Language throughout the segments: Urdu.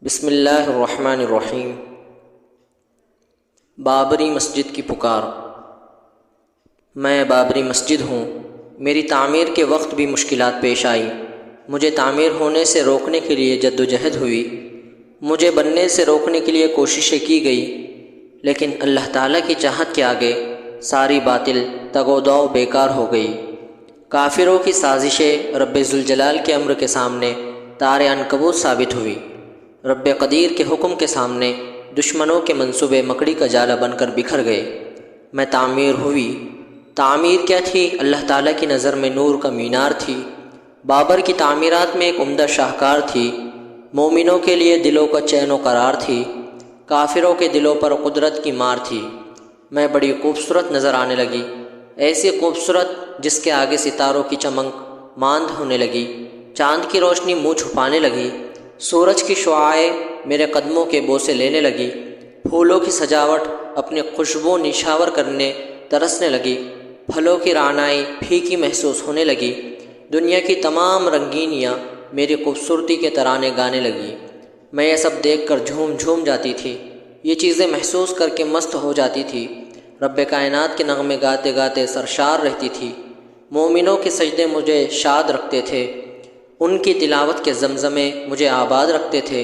بسم اللہ الرحمن الرحیم۔ بابری مسجد کی پکار۔ میں بابری مسجد ہوں۔ میری تعمیر کے وقت بھی مشکلات پیش آئی۔ مجھے تعمیر ہونے سے روکنے کے لیے جدوجہد ہوئی، مجھے بننے سے روکنے کے لیے کوششیں کی گئی، لیکن اللہ تعالیٰ کی چاہت کے آگے ساری باطل تگ و دو بیکار ہو گئی۔ کافروں کی سازشیں رب ذوالجلال کے امر کے سامنے تار عنکبوت ثابت ہوئی۔ رب قدیر کے حکم کے سامنے دشمنوں کے منصوبے مکڑی کا جالا بن کر بکھر گئے۔ میں تعمیر ہوئی۔ تعمیر کیا تھی؟ اللہ تعالیٰ کی نظر میں نور کا مینار تھی۔ بابر کی تعمیرات میں ایک عمدہ شاہکار تھی۔ مومنوں کے لیے دلوں کا چین و قرار تھی، کافروں کے دلوں پر قدرت کی مار تھی۔ میں بڑی خوبصورت نظر آنے لگی، ایسی خوبصورت جس کے آگے ستاروں کی چمک ماند ہونے لگی، چاند کی روشنی منہ چھپانے لگی، سورج کی شعاعیں میرے قدموں کے بوسے لینے لگی، پھولوں کی سجاوٹ اپنی خوشبو نشاور کرنے ترسنے لگی، پھلوں کی رعنائی پھیکی محسوس ہونے لگی، دنیا کی تمام رنگینیاں میری خوبصورتی کے ترانے گانے لگی۔ میں یہ سب دیکھ کر جھوم جاتی تھی، یہ چیزیں محسوس کر کے مست ہو جاتی تھی، رب کائنات کے نغمے گاتے گاتے سرشار رہتی تھی۔ مومنوں کے سجدے مجھے شاد رکھتے تھے، ان کی تلاوت کے زمزمے مجھے آباد رکھتے تھے،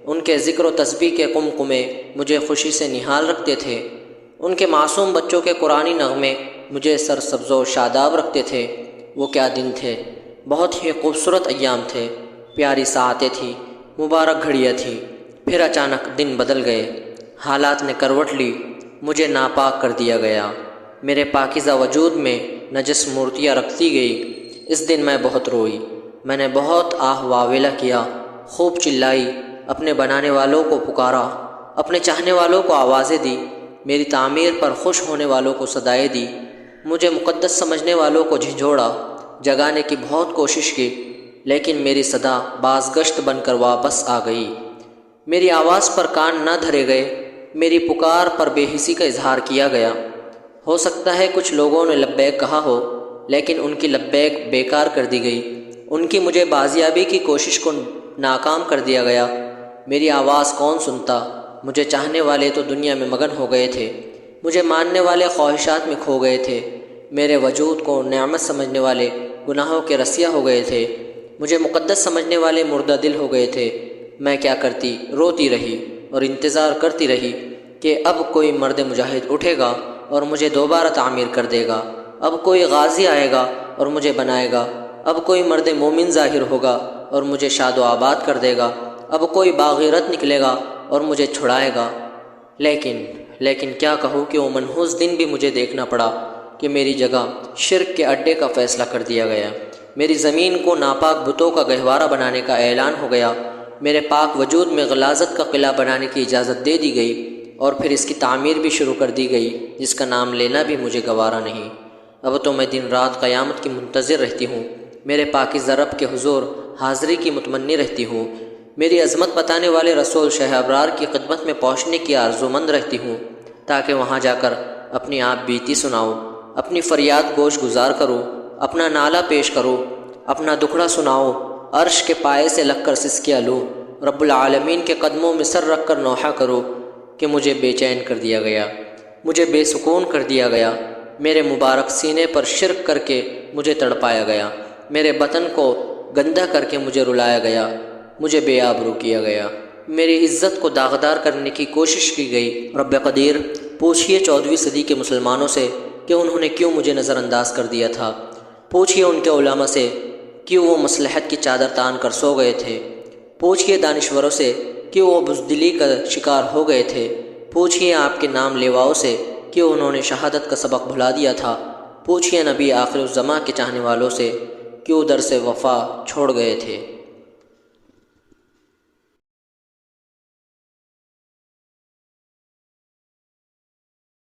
ان کے ذکر و تسبیح کے قمقمے مجھے خوشی سے نہال رکھتے تھے، ان کے معصوم بچوں کے قرآنی نغمے مجھے سرسبز و شاداب رکھتے تھے۔ وہ کیا دن تھے، بہت ہی خوبصورت ایام تھے، پیاری ساعتیں تھیں، مبارک گھڑیاں تھیں۔ پھر اچانک دن بدل گئے، حالات نے کروٹ لی، مجھے ناپاک کر دیا گیا، میرے پاکیزہ وجود میں نجس مورتیاں رکھ دی گئی۔ اس دن میں بہت روئی، میں نے بہت آہ واویلا کیا، خوب چلائی، اپنے بنانے والوں کو پکارا، اپنے چاہنے والوں کو آوازیں دی، میری تعمیر پر خوش ہونے والوں کو صدائیں دی، مجھے مقدس سمجھنے والوں کو جھنجھوڑا، جگانے کی بہت کوشش کی، لیکن میری صدا بازگشت بن کر واپس آ گئی۔ میری آواز پر کان نہ دھرے گئے، میری پکار پر بے حسی کا اظہار کیا گیا۔ ہو سکتا ہے کچھ لوگوں نے لبیک کہا ہو، لیکن ان کی لبیک بیکار کر دی گئی، ان کی مجھے بازیابی کی کوشش کو ناکام کر دیا گیا۔ میری آواز کون سنتا؟ مجھے چاہنے والے تو دنیا میں مگن ہو گئے تھے، مجھے ماننے والے خواہشات میں کھو گئے تھے، میرے وجود کو نعمت سمجھنے والے گناہوں کے رسیا ہو گئے تھے، مجھے مقدس سمجھنے والے مردہ دل ہو گئے تھے۔ میں کیا کرتی؟ روتی رہی اور انتظار کرتی رہی کہ اب کوئی مرد مجاہد اٹھے گا اور مجھے دوبارہ تعمیر کر دے گا، اب کوئی غازی آئے گا اور مجھے بنائے گا، اب کوئی مرد مومن ظاہر ہوگا اور مجھے شاد و آباد کر دے گا، اب کوئی باغیرت نکلے گا اور مجھے چھڑائے گا۔ لیکن کیا کہوں کہ وہ منحوس دن بھی مجھے دیکھنا پڑا کہ میری جگہ شرک کے اڈے کا فیصلہ کر دیا گیا، میری زمین کو ناپاک بتوں کا گہوارہ بنانے کا اعلان ہو گیا، میرے پاک وجود میں غلاظت کا قلعہ بنانے کی اجازت دے دی گئی، اور پھر اس کی تعمیر بھی شروع کر دی گئی جس کا نام لینا بھی مجھے گوارا نہیں۔ اب تو میں دن رات قیامت کی منتظر رہتی ہوں، میرے پاکیزہ رب کے حضور حاضری کی متمنی رہتی ہوں، میری عظمت بتانے والے رسول شہ ابرار کی خدمت میں پہنچنے کی آرزومند رہتی ہوں، تاکہ وہاں جا کر اپنی آپ بیتی سناؤں، اپنی فریاد گوش گزار کروں، اپنا نالہ پیش کروں، اپنا دکھڑا سناؤ، عرش کے پائے سے لگ کر سسکیاں لوں، رب العالمین کے قدموں میں سر رکھ کر نوحہ کرو کہ مجھے بے چین کر دیا گیا، مجھے بے سکون کر دیا گیا، میرے مبارک سینے پر شرک کر کے مجھے تڑپایا گیا، میرے بطن کو گندہ کر کے مجھے رلایا گیا، مجھے بے آبرو کیا گیا، میری عزت کو داغدار کرنے کی کوشش کی گئی۔ رب قدیر، پوچھئے 14ویں صدی کے مسلمانوں سے کہ انہوں نے کیوں مجھے نظر انداز کر دیا تھا، پوچھئے ان کے علماء سے کیوں وہ مصلحت کی چادر تان کر سو گئے تھے، پوچھئے دانشوروں سے کیوں وہ بزدلی کا شکار ہو گئے تھے، پوچھئے آپ کے نام لیواؤں سے کیوں انہوں نے شہادت کا سبق بھلا دیا تھا، پوچھئے نبی آخر الزماں کے چاہنے والوں سے کیوں درس وفا چھوڑ گئے تھے۔